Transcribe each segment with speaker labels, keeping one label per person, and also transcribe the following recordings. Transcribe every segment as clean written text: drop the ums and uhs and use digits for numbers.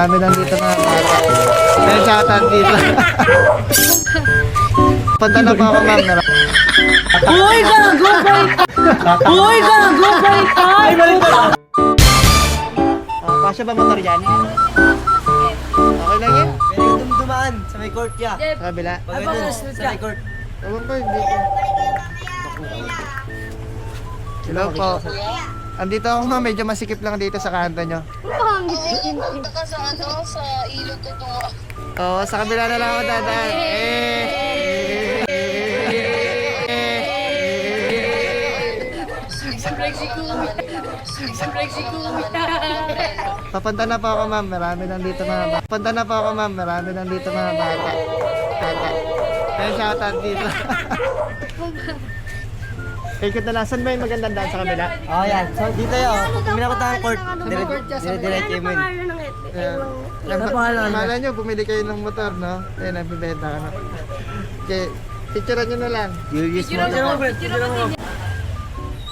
Speaker 1: marami lang dito mga bata. May shoutout dito. Punta na po ako ma'am.
Speaker 2: Uy, gago, balik! Uy, gago, balik! Ay, balik pa!
Speaker 1: Kasya ba motor yan? Okay lang yan?
Speaker 3: Pwede ko dumdumaan sa may court ya.
Speaker 1: Sa kabila?
Speaker 3: Pag ganun, sa may court.
Speaker 1: Ewan ko, hindi ko. Hello po. Andito ako ma'am, medyo masikip lang dito sa kanto nyo.
Speaker 4: Punta ka sa sa ilog ko to.
Speaker 1: Oo, sa kabila na lang ako dadaan. Papunta na po ako ma'am, marami lang dito mga bata. Papunta na po ako ma'am, marami lang dito mga bata. May shoutout dito. Ikot na lang, saan ba yung magandang daan sa kabila?
Speaker 3: Oh, yan. So, dito yun. Kung minakot ang court, dire-diretso mo yun.
Speaker 1: Akala nyo, bumili kayo ng motor, no? Ayun, nagbibenta ka na. Okay, picturean nyo na lang.
Speaker 3: Julius mo.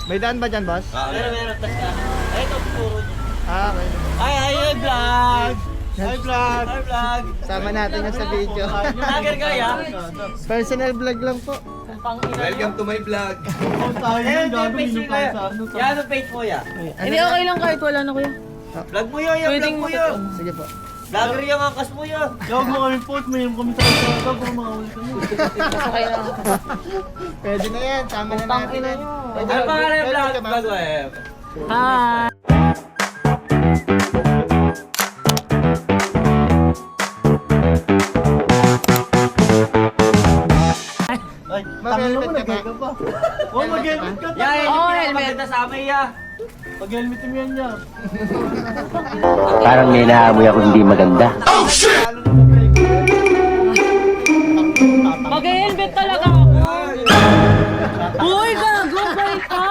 Speaker 1: May daan ba dyan, boss?
Speaker 3: Meron. Tas ka. Ay, ito, puro niya.
Speaker 1: Okay.
Speaker 3: Ay, vlog! Hi, vlog! Hi, vlog!
Speaker 1: Sama natin yung sa video.
Speaker 3: Lager ka, ya?
Speaker 1: Personal vlog lang po.
Speaker 5: Welcome to my vlog.
Speaker 3: Ayun, yung page mo ya. Yan ang page mo ya.
Speaker 2: Hindi, okay lang kahit wala na kuya.
Speaker 3: Vlog mo yun, vlog mo yun.
Speaker 1: Sige po.
Speaker 3: Vlogger yung angkas mo yun.
Speaker 6: Huwag mo kami post, may kami sa ito para makawal kami.
Speaker 2: Okay lang.
Speaker 1: Pwede na yan, sama na natin yan.
Speaker 3: Ano pangalan yung vlog? Vlog mo eh.
Speaker 2: Hi!
Speaker 6: Ay,
Speaker 1: Mag-helmet ka ba?
Speaker 6: ka pa. Oh, mag-helmet ka pa.
Speaker 3: Yan,
Speaker 2: Oh,
Speaker 3: yung
Speaker 2: helmet.
Speaker 3: maganda sa amin ya.
Speaker 6: Mag-helmet mo yan niya.
Speaker 7: Parang may naamoy ako hindi maganda.
Speaker 2: Mag-helmet talaga ako. Uy, gago, balik ka!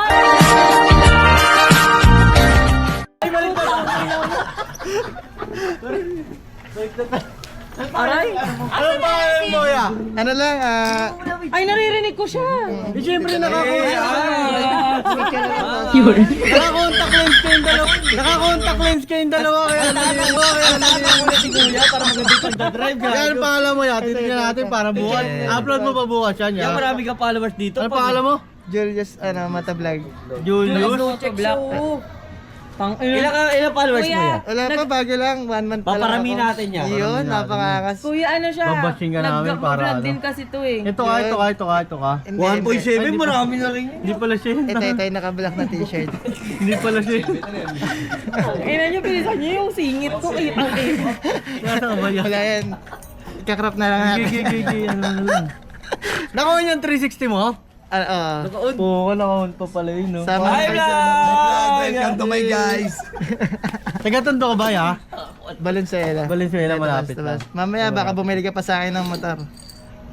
Speaker 2: Aray!
Speaker 6: Ano ba yung mo ya?
Speaker 1: Ano lang,
Speaker 2: Ay, naririnig ko siya.
Speaker 6: Eh, syempre naka-contact
Speaker 2: Yun.
Speaker 6: lens kayong dalawa. Naka-contact lens kayong dalawa. Kaya si Kuya para maganda pagdadrive. Yan, pangalan mo yan. Titignan natin para bukas. Upload mo pa bukas yan.
Speaker 3: Yan, marami ka followers dito.
Speaker 6: Ano pangalan mo?
Speaker 1: Julius, Mata Vlog.
Speaker 6: Julius.
Speaker 3: Ilang followers mo
Speaker 2: Kuya,
Speaker 3: ya?
Speaker 1: Wala pa, bago lang, 1 month pa lang
Speaker 3: Paparami
Speaker 1: ako.
Speaker 3: natin yan.
Speaker 1: Yun, napakangas.
Speaker 2: Kuya, ano siya?
Speaker 6: Babashing ka namin para
Speaker 2: Nag-vlog
Speaker 6: ano.
Speaker 2: din kasi to eh.
Speaker 6: Ito ka.
Speaker 1: Hindi, hindi.
Speaker 3: 1.7, marami na rin.
Speaker 6: Hindi pala siya yun.
Speaker 1: Ito yung naka-black na t-shirt.
Speaker 6: Hindi pala siya yun.
Speaker 2: Ina niyo, pilisan niyo yung singit ko. Kitang-kita.
Speaker 6: Nasa ka ba yan?
Speaker 1: Wala yan. Ikakrop na lang natin.
Speaker 6: Ano na lang. Nakuha niyan 360 mo?
Speaker 1: Oo.
Speaker 6: Naka-on pa pala yun, no?
Speaker 1: Sama
Speaker 3: Hi,
Speaker 1: ka
Speaker 3: vlog!
Speaker 5: Welcome to my guys.
Speaker 6: Taga-tondo ka ba, ya?
Speaker 1: Valenzuela.
Speaker 6: Valenzuela, malapit
Speaker 1: Basta,
Speaker 6: lang.
Speaker 1: basta. Mamaya baka bumili ka pa sa akin ng motor.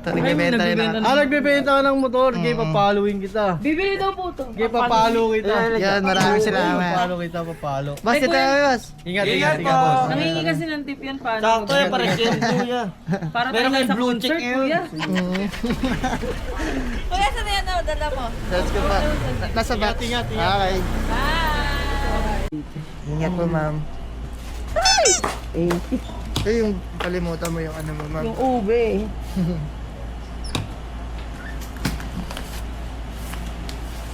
Speaker 1: Ito, nagbibenta rin ako.
Speaker 6: Nagbebenta ka ng motor, gay pa-following kita.
Speaker 2: Bibili daw po to.
Speaker 6: Gay pa-follow kita.
Speaker 1: Yan, maraming salamat.
Speaker 6: Pa-follow kita, pa-follow.
Speaker 1: Boss, ito
Speaker 2: Kuya.
Speaker 1: yung boss.
Speaker 6: Ingat,
Speaker 3: Ingat po.
Speaker 6: boss.
Speaker 2: Nangingi kasi ng tip yan paano.
Speaker 3: Sakto yan, parang siya yung kuya.
Speaker 2: Para
Speaker 3: Meron
Speaker 2: tayo
Speaker 3: kang
Speaker 2: sa
Speaker 3: blue check
Speaker 2: concert,
Speaker 3: ngayon.
Speaker 2: kuya.
Speaker 4: Kuya, saan na yan ako? Dala mo.
Speaker 1: Let's go pa. Nasa box.
Speaker 6: Ingat.
Speaker 1: Okay. Ingat po, ma'am. Ay! Yung kalimutan mo yung ano mo, ma'am.
Speaker 2: Yung ube.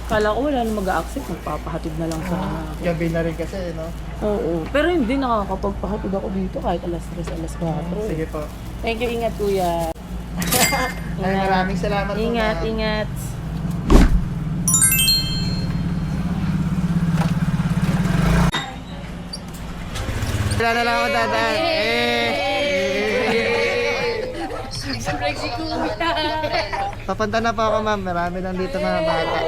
Speaker 2: Kala ko wala na mag-a-accept, magpapahatid na lang sa...
Speaker 1: Gabi na rin kasi, no?
Speaker 2: Oo. Pero hindi, nakakapagpahatid ako dito kahit alas 3, alas 4.
Speaker 1: Sige po.
Speaker 2: Thank you, ingat kuya.
Speaker 1: Ay, maraming salamat po,
Speaker 2: Ingat,
Speaker 1: ma'am.
Speaker 2: ingat.
Speaker 1: Wala na lang ako dadaan. Papunta na po ako, ma'am. Marami lang dito mga bata.